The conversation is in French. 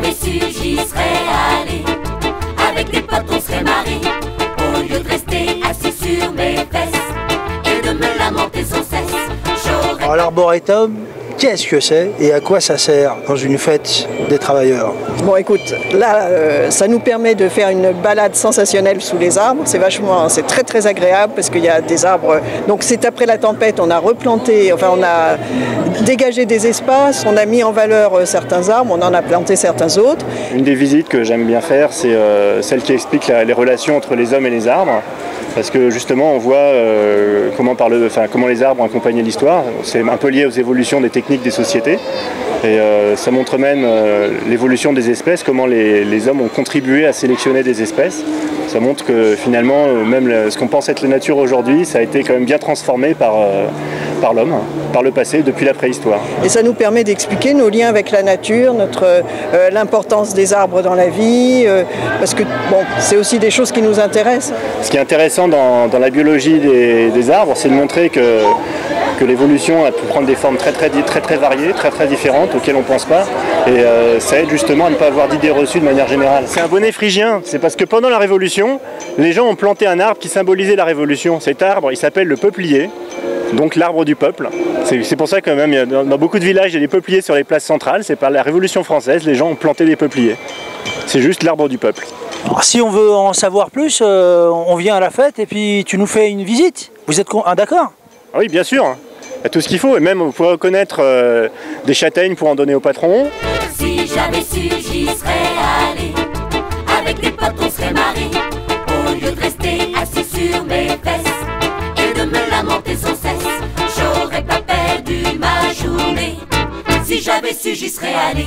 j'avais su, j'y serais allé. Avec des potes on serait marré, au lieu de rester assis sur mes fesses et de me lamenter sans cesse. Alors l'arboretum, qu'est-ce que c'est et à quoi ça sert dans une fête des travailleurs? Bon écoute, là ça nous permet de faire une balade sensationnelle sous les arbres, c'est très très agréable parce qu'il y a des arbres, donc c'est après la tempête, on a replanté, enfin on a dégagé des espaces, on a mis en valeur certains arbres, on en a planté certains autres. Une des visites que j'aime bien faire, c'est celle qui explique les relations entre les hommes et les arbres. Parce que justement on voit comment les arbres ont accompagné l'histoire. C'est un peu lié aux évolutions des techniques des sociétés. Et ça montre même l'évolution des espèces, comment les hommes ont contribué à sélectionner des espèces. Ça montre que finalement, même ce qu'on pense être la nature aujourd'hui, ça a été quand même bien transformé par l'homme, par le passé, depuis la préhistoire. Et ça nous permet d'expliquer nos liens avec la nature, l'importance des arbres dans la vie, parce que bon, c'est aussi des choses qui nous intéressent. Ce qui est intéressant dans la biologie des arbres, c'est de montrer que l'évolution a pu prendre des formes très variées, très différentes, auxquelles on ne pense pas. Et ça aide justement à ne pas avoir d'idées reçues de manière générale. C'est un bonnet phrygien, c'est parce que pendant la Révolution, les gens ont planté un arbre qui symbolisait la Révolution. Cet arbre, il s'appelle le peuplier, donc l'arbre du peuple. C'est pour ça que même dans beaucoup de villages, il y a des peupliers sur les places centrales. C'est par la Révolution française, les gens ont planté des peupliers. C'est juste l'arbre du peuple. Alors, si on veut en savoir plus, on vient à la fête et puis tu nous fais une visite. Vous êtes d'accord? Oui, bien sûr. Il y a tout ce qu'il faut, et même vous pouvez reconnaître des châtaignes pour en donner au patron. Si j'avais su, j'y serais allé. Avec des potes on serait marré, au lieu de rester assis sur mes fesses et de me lamenter sans cesse. J'aurais pas perdu ma journée. Si j'avais su, j'y serais allé.